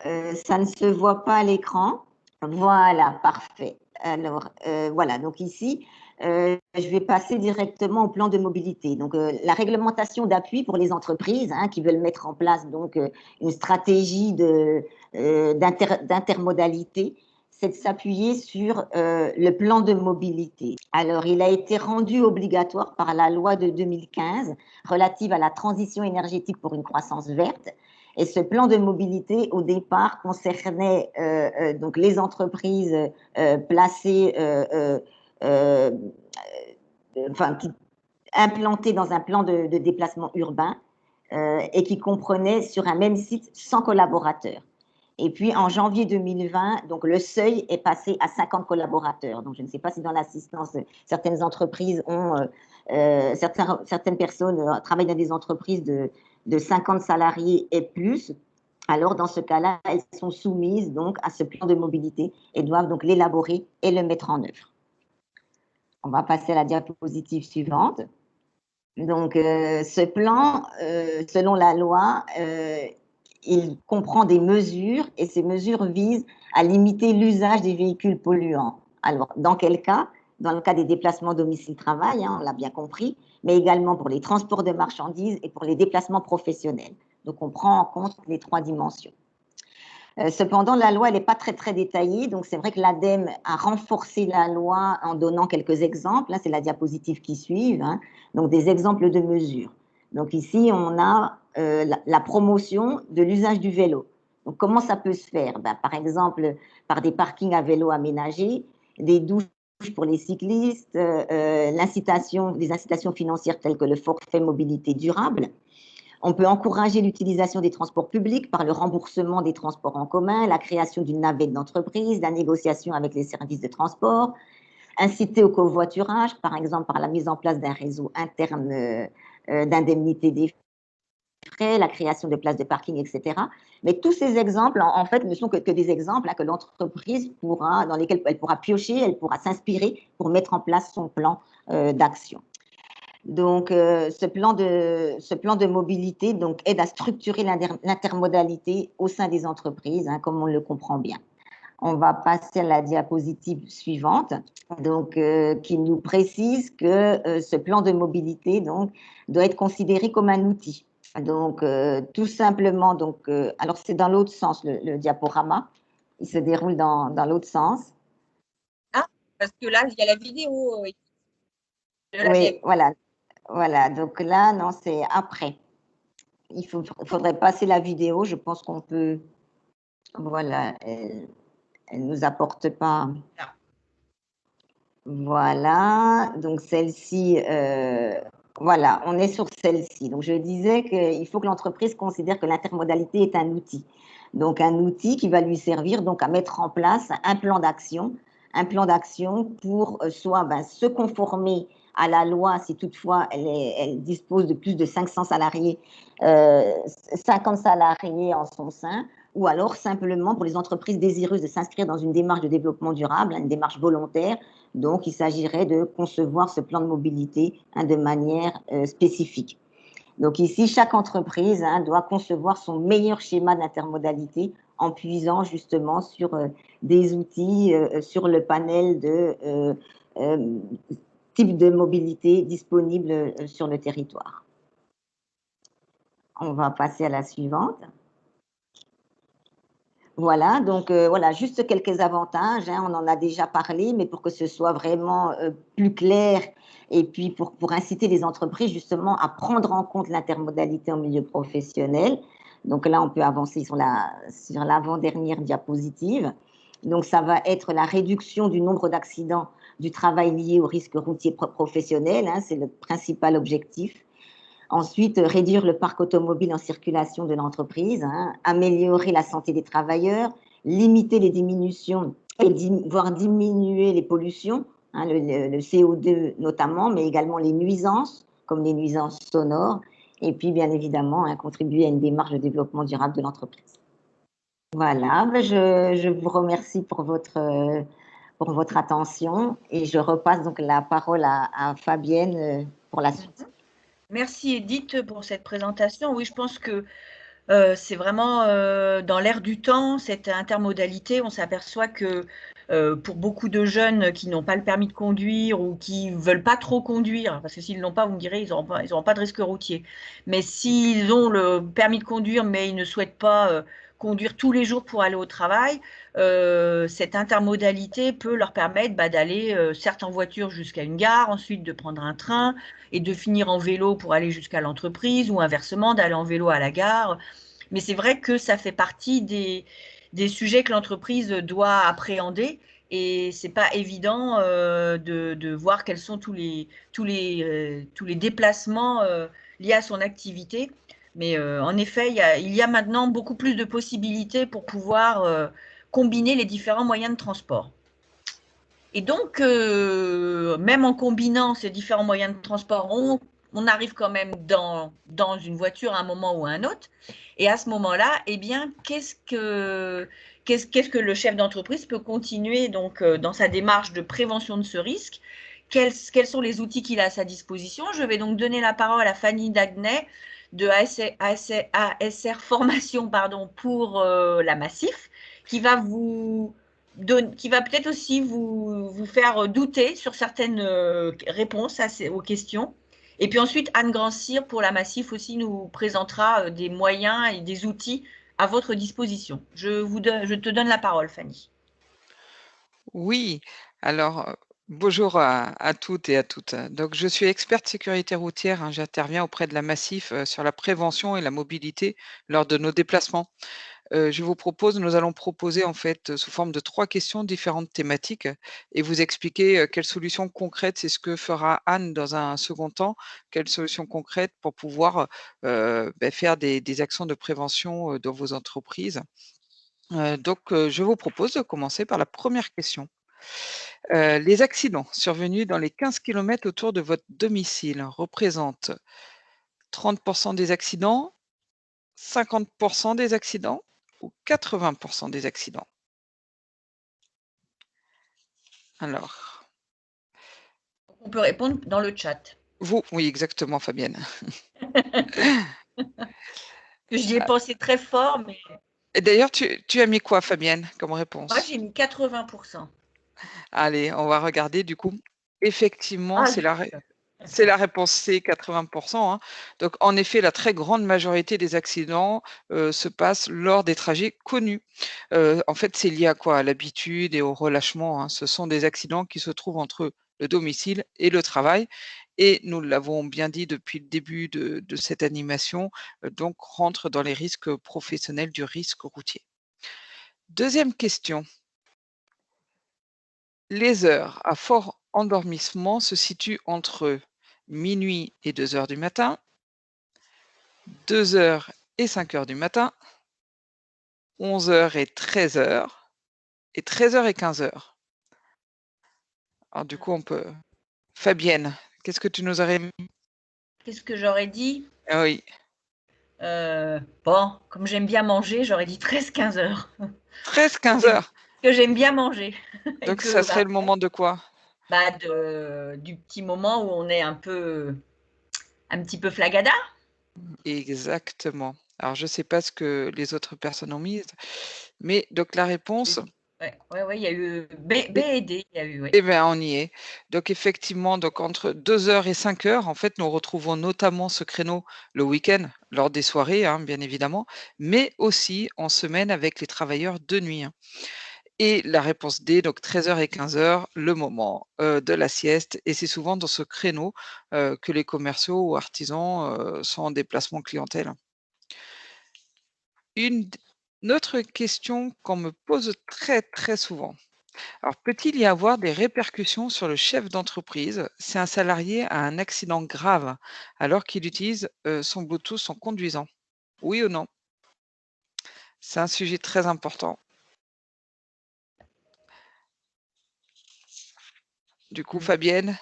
Ça ne se voit pas à l'écran. Voilà, parfait. Alors, voilà, donc ici, je vais passer directement au plan de mobilité. Donc, la réglementation d'appui pour les entreprises hein, qui veulent mettre en place donc, une stratégie d'intermodalité, c'est de s'appuyer sur le plan de mobilité. Alors, il a été rendu obligatoire par la loi de 2015 relative à la transition énergétique pour une croissance verte. Et ce plan de mobilité, au départ, concernait donc les entreprises placées, enfin, implantées dans un plan de déplacement urbain et qui comprenait sur un même site 100 collaborateurs. Et puis, en janvier 2020, donc, le seuil est passé à 50 collaborateurs. Donc, je ne sais pas si dans l'assistance, certaines entreprises ont, certaines personnes travaillent dans des entreprises de 50 salariés et plus. Alors, dans ce cas-là, elles sont soumises donc à ce plan de mobilité et doivent donc l'élaborer et le mettre en œuvre. On va passer à la diapositive suivante. Donc, ce plan, selon la loi, il comprend des mesures et ces mesures visent à limiter l'usage des véhicules polluants. Alors, dans quel cas? Dans le cas des déplacements domicile-travail, hein, on l'a bien compris, mais également pour les transports de marchandises et pour les déplacements professionnels. Donc, on prend en compte les 3 dimensions. Cependant, la loi, elle n'est pas très détaillée, donc c'est vrai que l'ADEME a renforcé la loi en donnant quelques exemples. Là, c'est la diapositive qui suit, hein, donc des exemples de mesures. Donc ici, on a la promotion de l'usage du vélo. Donc comment ça peut se faire? Par exemple, par des parkings à vélo aménagés, des douches pour les cyclistes, des incitations financières telles que le forfait mobilité durable. On peut encourager l'utilisation des transports publics par le remboursement des transports en commun, la création d'une navette d'entreprise, la négociation avec les services de transport, inciter au covoiturage, par exemple par la mise en place d'un réseau interne d'indemnité des frais, la création de places de parking, etc. Mais tous ces exemples, en fait, ne sont que des exemples hein, que l'entreprise pourra, dans lesquels elle pourra piocher, elle pourra s'inspirer pour mettre en place son plan d'action. Donc, ce plan de mobilité donc, aide à structurer l'intermodalité au sein des entreprises, hein, comme on le comprend bien. On va passer à la diapositive suivante, donc, qui nous précise que ce plan de mobilité donc, doit être considéré comme un outil. Donc, tout simplement, donc, alors c'est dans l'autre sens, le diaporama, il se déroule dans l'autre sens. Ah, parce que là, il y a la vidéo. Oui, voilà. Voilà, donc là, non, c'est après. Il faudrait passer la vidéo. Je pense qu'on peut. Voilà, elle ne nous apporte pas. Voilà, donc celle-ci, voilà, on est sur celle-ci. Donc je disais qu'il faut que l'entreprise considère que l'intermodalité est un outil. Donc un outil qui va lui servir donc à mettre en place un plan d'action pour soit se conformer à la loi si toutefois elle dispose de plus de 500 salariés, 50 salariés en son sein, ou alors simplement pour les entreprises désireuses de s'inscrire dans une démarche de développement durable, une démarche volontaire, Donc, il s'agirait de concevoir ce plan de mobilité de manière spécifique. Donc ici, chaque entreprise doit concevoir son meilleur schéma d'intermodalité en puisant justement sur des outils, sur le panel de types de mobilité disponibles sur le territoire. On va passer à la suivante. Voilà, donc voilà, juste quelques avantages, on en a déjà parlé, mais pour que ce soit vraiment plus clair et puis pour inciter les entreprises justement à prendre en compte l'intermodalité en milieu professionnel. Donc là, on peut avancer sur l'avant-dernière diapositive. Donc ça va être la réduction du nombre d'accidents du travail liés au risque routier professionnel, c'est le principal objectif. Ensuite, réduire le parc automobile en circulation de l'entreprise, améliorer la santé des travailleurs, limiter les diminutions, voire diminuer les pollutions, le CO2 notamment, mais également les nuisances, comme les nuisances sonores, et puis bien évidemment contribuer à une démarche de développement durable de l'entreprise. Voilà, je vous remercie pour votre attention et je repasse donc la parole à Fabienne pour la suite. Merci Edith pour cette présentation. Oui, je pense que c'est vraiment dans l'air du temps, cette intermodalité. On s'aperçoit que pour beaucoup de jeunes qui n'ont pas le permis de conduire ou qui ne veulent pas trop conduire, parce que s'ils ne l'ont pas, vous me direz, ils n'auront pas de risque routier. Mais s'ils ont le permis de conduire, mais ils ne souhaitent pas conduire tous les jours pour aller au travail, cette intermodalité peut leur permettre d'aller certes en voiture jusqu'à une gare, ensuite de prendre un train et de finir en vélo pour aller jusqu'à l'entreprise ou inversement d'aller en vélo à la gare. Mais c'est vrai que ça fait partie des sujets que l'entreprise doit appréhender et c'est pas évident de voir quels sont tous les déplacements liés à son activité. Mais en effet, il y a maintenant beaucoup plus de possibilités pour pouvoir combiner les différents moyens de transport. Et donc, même en combinant ces différents moyens de transport, on arrive quand même dans une voiture à un moment ou à un autre. Et à ce moment-là, eh bien, qu'est-ce que le chef d'entreprise peut continuer donc dans sa démarche de prévention de ce risque? Quels sont les outils qu'il a à sa disposition? Je vais donc donner la parole à Fanny Dagnay de ASR Formation pour la Massif, qui va peut-être aussi vous faire douter sur certaines réponses aux questions. Et puis ensuite, Anne Grand-Cyr pour la Massif aussi nous présentera des moyens et des outils à votre disposition. Je te donne la parole, Fanny. Oui, alors bonjour à toutes et à toutes. Donc, je suis experte sécurité routière. J'interviens auprès de la Massif sur la prévention et la mobilité lors de nos déplacements. Nous allons proposer en fait sous forme de 3 questions différentes thématiques et vous expliquer quelles solutions concrètes, c'est ce que fera Anne dans un second temps, quelles solutions concrètes pour pouvoir faire des actions de prévention dans vos entreprises. Je vous propose de commencer par la première question. Les accidents survenus dans les 15 km autour de votre domicile représentent 30% des accidents, 50% des accidents ou 80% des accidents? Alors, on peut répondre dans le chat. Oui, exactement, Fabienne. J'y ai pensé très fort, mais Et d'ailleurs, tu as mis quoi, Fabienne, comme réponse? moi, j'ai mis 80%. Allez, on va regarder du coup. Effectivement, c'est la réponse C, 80%. Donc, en effet, la très grande majorité des accidents se passent lors des trajets connus. En fait, c'est lié à quoi? À l'habitude et au relâchement. Ce sont des accidents qui se trouvent entre le domicile et le travail. Et nous l'avons bien dit depuis le début de cette animation, donc rentre dans les risques professionnels du risque routier. Deuxième question. Les heures à fort endormissement se situent entre minuit et 2h du matin, 2h et 5h du matin, 11h et 13h, et 13h et 15h. Alors du coup, on peut... Fabienne, qu'est-ce que tu nous aurais mis? Qu'est-ce que j'aurais dit? Ah oui. Bon, comme j'aime bien manger, j'aurais dit 13-15 heures. 13-15 heures. Que j'aime bien manger. Donc ça serait le moment de quoi? du petit moment où on est un petit peu flagada. Exactement. Alors, je ne sais pas ce que les autres personnes ont mis, mais donc la réponse, Ouais, il y a eu B et D, il y a eu, oui. eh bien, on y est. Donc effectivement, donc entre 2 heures et 5 heures, en fait, nous retrouvons notamment ce créneau le week-end, lors des soirées, hein, bien évidemment, mais aussi en semaine avec les travailleurs de nuit, hein. Et la réponse D, donc 13 heures et 15 heures, le moment, de la sieste, et c'est souvent dans ce créneau, que les commerciaux ou artisans, sont en déplacement clientèle, hein. Une autre question qu'on me pose très, très souvent. Alors, peut-il y avoir des répercussions sur le chef d'entreprise si un salarié a un accident grave alors qu'il utilise son Bluetooth en conduisant? Oui ou non? C'est un sujet très important. Du coup, Mmh. Fabienne?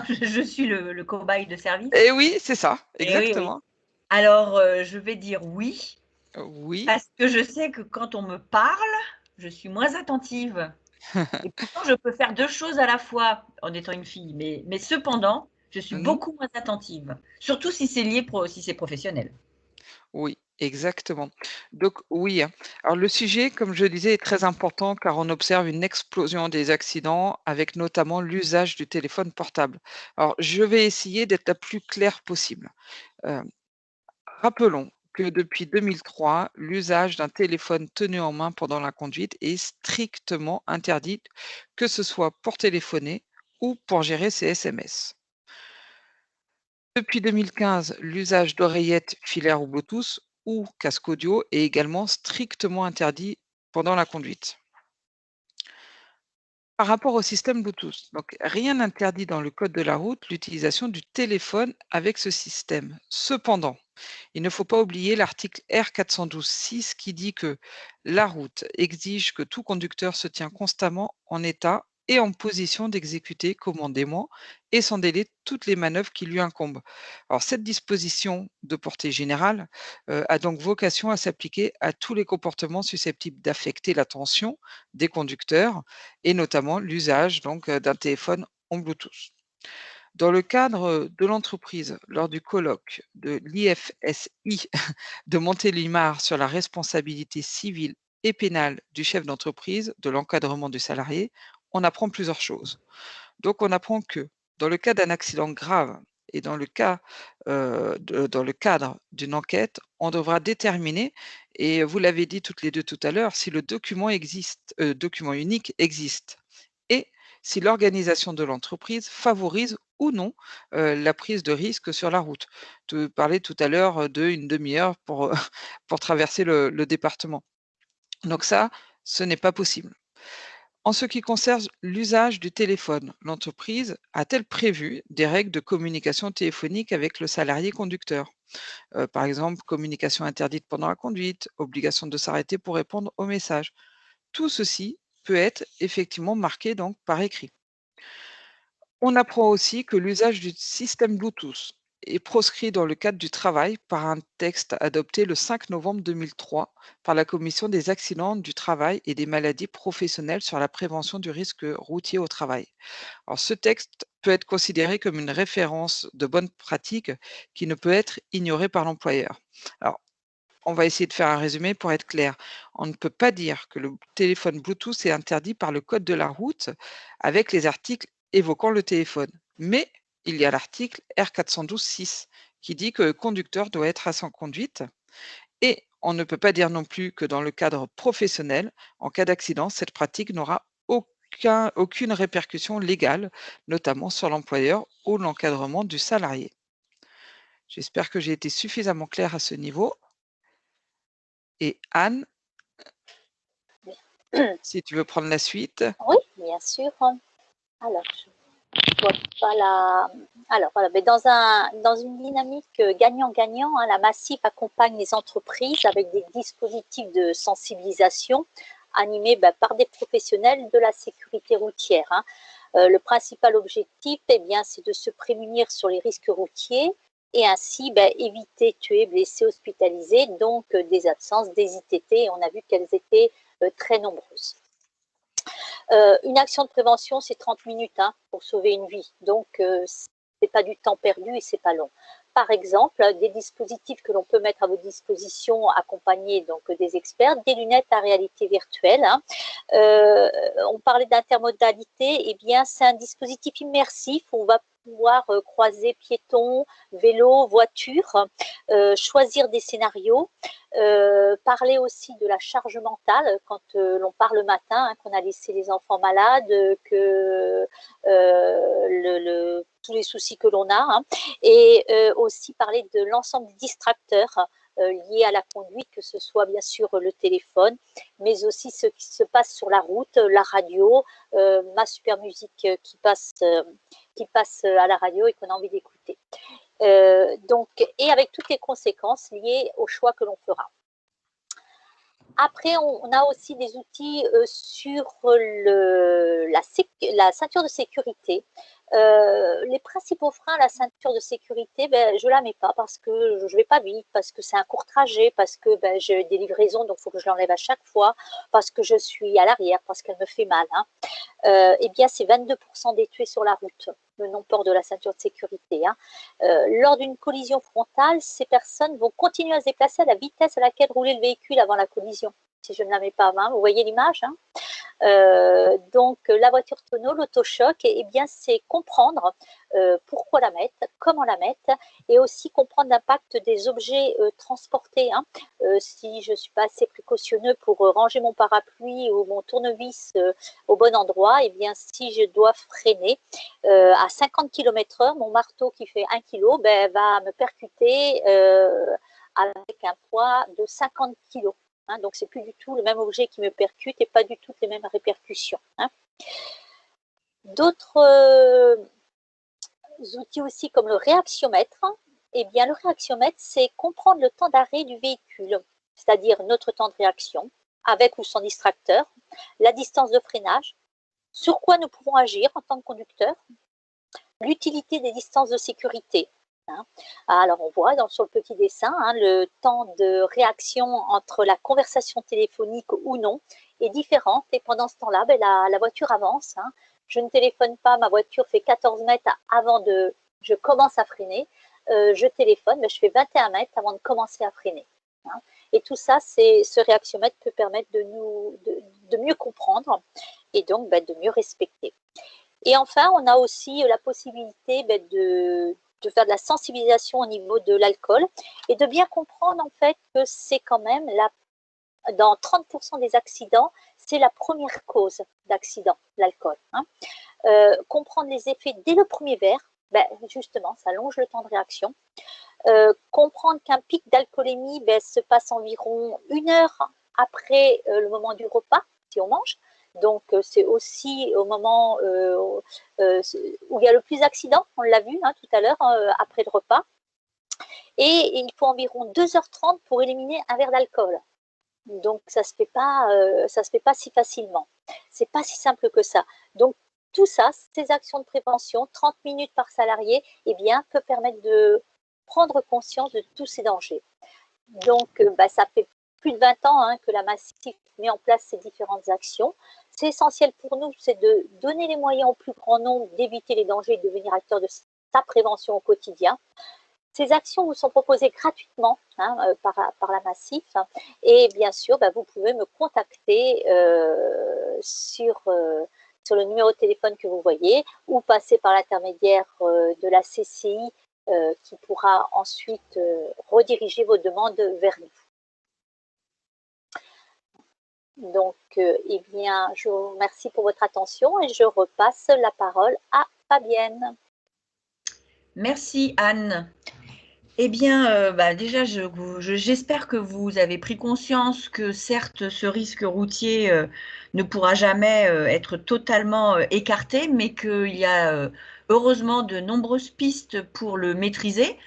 Je suis le cobaye de service. Eh oui, c'est ça, Et oui, oui. exactement. Alors, je vais dire oui, Oui, parce que je sais que quand on me parle, je suis moins attentive et pourtant je peux faire 2 choses à la fois en étant une fille, mais cependant, je suis mmh, beaucoup moins attentive, surtout si c'est si c'est professionnel. oui, exactement. Donc oui, hein. Alors le sujet, comme je disais, est très important car on observe une explosion des accidents avec notamment l'usage du téléphone portable. Alors je vais essayer d'être la plus claire possible. Heu Rappelons que depuis 2003, l'usage d'un téléphone tenu en main pendant la conduite est strictement interdit, que ce soit pour téléphoner ou pour gérer ses SMS. Depuis 2015, l'usage d'oreillettes filaires ou Bluetooth ou casque audio est également strictement interdit pendant la conduite. Par rapport au système Bluetooth, donc rien n'interdit dans le code de la route l'utilisation du téléphone avec ce système. Cependant, il ne faut pas oublier l'article R 412-6 qui dit que la route exige que tout conducteur se tient constamment en état et en position d'exécuter commandément et sans délai toutes les manœuvres qui lui incombent. Alors cette disposition de portée générale a donc vocation à s'appliquer à tous les comportements susceptibles d'affecter l'attention des conducteurs et notamment l'usage donc d'un téléphone en Bluetooth. Dans le cadre de l'entreprise, lors du colloque de l'IFSI de Montélimar sur la responsabilité civile et pénale du chef d'entreprise, de l'encadrement du salarié, on apprend plusieurs choses. Donc on apprend que dans le cas d'un accident grave et dans le cadre d'une enquête, on devra déterminer, et vous l'avez dit toutes les 2 tout à l'heure, si le document unique existe et si l'organisation de l'entreprise favorise ou non, la prise de risque sur la route. Tu parlais tout à l'heure, d'1 demi-heure pour, pour traverser le département. Donc ça, ce n'est pas possible. En ce qui concerne l'usage du téléphone, l'entreprise a-t-elle prévu des règles de communication téléphonique avec le salarié conducteur? Par exemple, communication interdite pendant la conduite, obligation de s'arrêter pour répondre aux messages. Tout ceci peut être effectivement marqué donc par écrit. On apprend aussi que l'usage du système Bluetooth est proscrit dans le cadre du travail par un texte adopté le 5 novembre 2003 par la Commission des accidents du travail et des maladies professionnelles sur la prévention du risque routier au travail. Alors, ce texte peut être considéré comme une référence de bonne pratique qui ne peut être ignorée par l'employeur. Alors, on va essayer de faire un résumé pour être clair. On ne peut pas dire que le téléphone Bluetooth est interdit par le code de la route avec les articles évoquant le téléphone. Mais il y a l'article R 412-6 qui dit que le conducteur doit être à son conduite et on ne peut pas dire non plus que dans le cadre professionnel, en cas d'accident, cette pratique n'aura aucune répercussion légale, notamment sur l'employeur ou l'encadrement du salarié. J'espère que j'ai été suffisamment claire à ce niveau. Et Anne, si tu veux prendre la suite. Oui, bien sûr. Alors, je vois pas la. Alors, voilà, mais dans une dynamique gagnant-gagnant, la Massif accompagne les entreprises avec des dispositifs de sensibilisation animés par des professionnels de la sécurité routière. Le principal objectif, c'est de se prémunir sur les risques routiers et ainsi éviter tués, blessés, hospitalisés, donc des absences, des ITT. On a vu qu'elles étaient très nombreuses. Une action de prévention, c'est 30 minutes pour sauver une vie. Donc, ce n'est pas du temps perdu et ce n'est pas long. Par exemple, des dispositifs que l'on peut mettre à votre disposition, accompagnés donc des experts, des lunettes à réalité virtuelle. On parlait d'intermodalité, eh bien c'est un dispositif immersif où on va pouvoir croiser piétons, vélos, voitures, choisir des scénarios, parler aussi de la charge mentale quand l'on part le matin, qu'on a laissé les enfants malades, que tous les soucis que l'on a, et aussi parler de l'ensemble des distracteurs liés à la conduite, que ce soit bien sûr le téléphone, mais aussi ce qui se passe sur la route, la radio, ma super musique qui passe à la radio et qu'on a envie d'écouter. Donc, et avec toutes les conséquences liées au choix que l'on fera. Après, on a aussi des outils sur la ceinture de sécurité. Les principaux freins à la ceinture de sécurité, je ne la mets pas parce que je ne vais pas vite, parce que c'est un court trajet, parce que j'ai des livraisons, donc il faut que je l'enlève à chaque fois, parce que je suis à l'arrière, parce qu'elle me fait mal. Eh bien, c'est 22% des tués sur la route, le non-port de la ceinture de sécurité. Lors d'une collision frontale, ces personnes vont continuer à se déplacer à la vitesse à laquelle roulait le véhicule avant la collision. Si je ne la mets pas à main, vous voyez l'image, donc la voiture tonneau, l'autochoc, eh bien c'est comprendre pourquoi la mettre, comment la mettre, et aussi comprendre l'impact des objets transportés. Si je ne suis pas assez précautionneux pour ranger mon parapluie ou mon tournevis au bon endroit, eh bien si je dois freiner à 50 km/h, mon marteau qui fait 1 kg va me percuter avec un poids de 50 kg. Donc, ce n'est plus du tout le même objet qui me percute et pas du tout les mêmes répercussions. D'autres outils aussi comme le réaxiomètre. Eh bien, le réaxiomètre, c'est comprendre le temps d'arrêt du véhicule, c'est-à-dire notre temps de réaction, avec ou sans distracteur, la distance de freinage, sur quoi nous pouvons agir en tant que conducteur, l'utilité des distances de sécurité. Alors, on voit sur le petit dessin le temps de réaction entre la conversation téléphonique ou non est différent. Et pendant ce temps-là, la voiture avance. Je ne téléphone pas, ma voiture fait 14 mètres avant je commence à freiner. Je téléphone, mais je fais 21 mètres avant de commencer à freiner. Et tout ça, ce réaxiomètre peut permettre de mieux comprendre et donc de mieux respecter. Et enfin, on a aussi la possibilité de faire de la sensibilisation au niveau de l'alcool et de bien comprendre en fait que c'est quand même dans 30% des accidents, c'est la première cause d'accident, l'alcool. Comprendre les effets dès le premier verre, justement, ça allonge le temps de réaction. Comprendre qu'un pic d'alcoolémie se passe environ 1 heure après le moment du repas, si on mange. Donc, c'est aussi au moment où il y a le plus d'accidents, on l'a vu tout à l'heure, après le repas. Et il faut environ 2h30 pour éliminer un verre d'alcool. Donc, ça ne se fait pas si facilement. Ce n'est pas si simple que ça. Donc, tout ça, ces actions de prévention, 30 minutes par salarié, eh bien, peut permettre de prendre conscience de tous ces dangers. Donc, ça fait plus de 20 ans que la Massif met en place ces différentes actions. C'est essentiel pour nous, c'est de donner les moyens au plus grand nombre d'éviter les dangers et de devenir acteur de sa prévention au quotidien. Ces actions vous sont proposées gratuitement par la Massif. Et bien sûr, vous pouvez me contacter sur le numéro de téléphone que vous voyez ou passer par l'intermédiaire de la CCI qui pourra ensuite rediriger vos demandes vers nous. Donc, eh bien, je vous remercie pour votre attention et je repasse la parole à Fabienne. Merci Anne. Eh bien, déjà, j'espère que vous avez pris conscience que certes, ce risque routier ne pourra jamais être totalement écarté, mais qu'il y a heureusement de nombreuses pistes pour le maîtriser,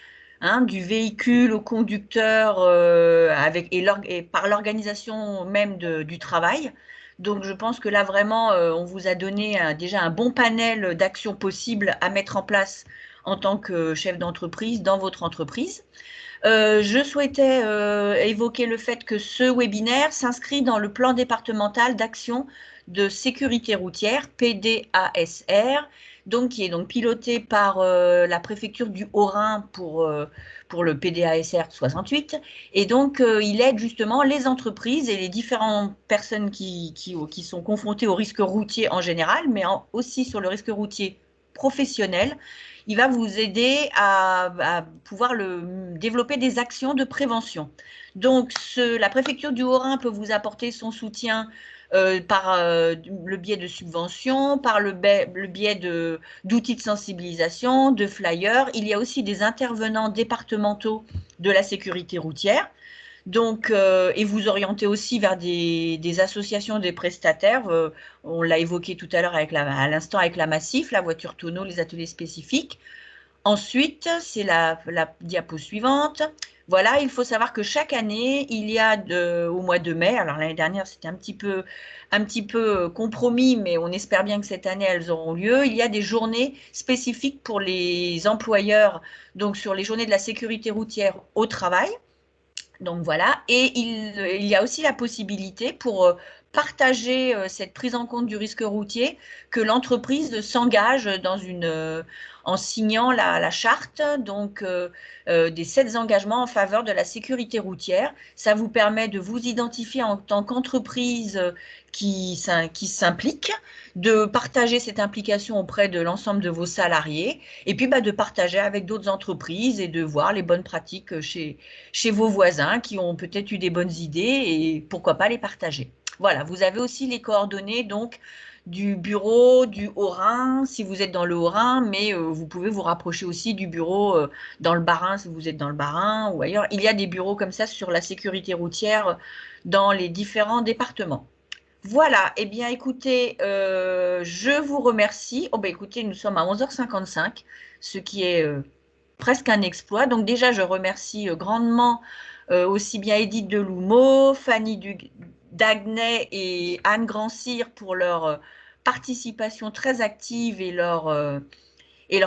du véhicule au conducteur et par l'organisation même du travail. Donc, je pense que là, vraiment, on vous a donné déjà un bon panel d'actions possibles à mettre en place en tant que chef d'entreprise dans votre entreprise. Je souhaitais évoquer le fait que ce webinaire s'inscrit dans le plan départemental d'action de sécurité routière, PDASR, donc, qui est donc piloté par la préfecture du Haut-Rhin pour le PDASR 68. Et donc, il aide justement les entreprises et les différentes personnes qui sont confrontées au risque routier en général, mais aussi sur le risque routier professionnel. Il va vous aider à pouvoir développer des actions de prévention. Donc, la préfecture du Haut-Rhin peut vous apporter son soutien par le biais de subventions, par le biais d'outils de sensibilisation, de flyers. Il y a aussi des intervenants départementaux de la sécurité routière. Donc, et vous orientez aussi vers des associations, des prestataires. On l'a évoqué tout à l'heure à l'instant avec la Massif, la voiture tonneau, les ateliers spécifiques. Ensuite, c'est la diapo suivante. Voilà, il faut savoir que chaque année, il y a au mois de mai, alors l'année dernière c'était un petit peu compromis, mais on espère bien que cette année elles auront lieu. Il y a des journées spécifiques pour les employeurs, donc sur les journées de la sécurité routière au travail. Donc voilà, et il y a aussi la possibilité pour partager cette prise en compte du risque routier, que l'entreprise s'engage en signant la charte donc des 7 engagements en faveur de la sécurité routière. Ça vous permet de vous identifier en tant qu'entreprise qui s'implique, de partager cette implication auprès de l'ensemble de vos salariés, et puis de partager avec d'autres entreprises et de voir les bonnes pratiques chez vos voisins qui ont peut-être eu des bonnes idées et pourquoi pas les partager. Voilà, vous avez aussi les coordonnées donc du bureau du Haut-Rhin si vous êtes dans le Haut-Rhin, mais vous pouvez vous rapprocher aussi du bureau dans le Bas-Rhin si vous êtes dans le Bas-Rhin ou ailleurs. Il y a des bureaux comme ça sur la sécurité routière dans les différents départements. Voilà, eh bien écoutez, je vous remercie. Oh ben écoutez, nous sommes à 11h55, ce qui est presque un exploit. Donc déjà, je remercie grandement aussi bien Edith Deloumeau, Fanny Dagnay et Anne Grandcir pour leur participation très active et leur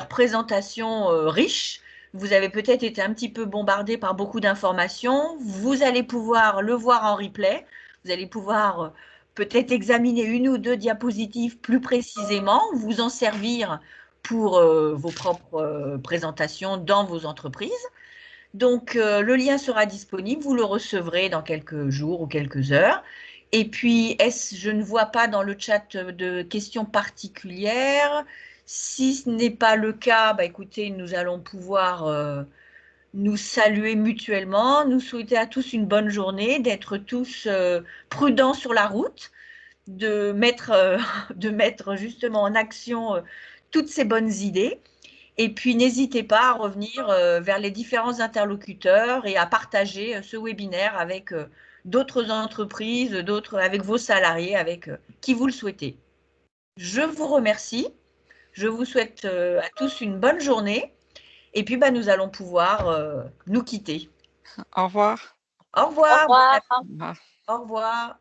présentation riche. Vous avez peut-être été un petit peu bombardé par beaucoup d'informations. Vous allez pouvoir le voir en replay. Vous allez pouvoir peut-être examiner 1 ou 2 diapositives plus précisément, vous en servir pour vos propres présentations dans vos entreprises. Donc, le lien sera disponible, vous le recevrez dans quelques jours ou quelques heures. Et puis, je ne vois pas dans le chat de questions particulières. Si ce n'est pas le cas, écoutez, nous allons pouvoir nous saluer mutuellement, nous souhaiter à tous une bonne journée, d'être tous prudents sur la route, de mettre justement en action toutes ces bonnes idées. Et puis, n'hésitez pas à revenir vers les différents interlocuteurs et à partager ce webinaire avec d'autres entreprises, avec vos salariés, avec qui vous le souhaitez. Je vous remercie. Je vous souhaite à tous une bonne journée. Et puis, nous allons pouvoir nous quitter. Au revoir. Au revoir. Au revoir. Au revoir. Au revoir.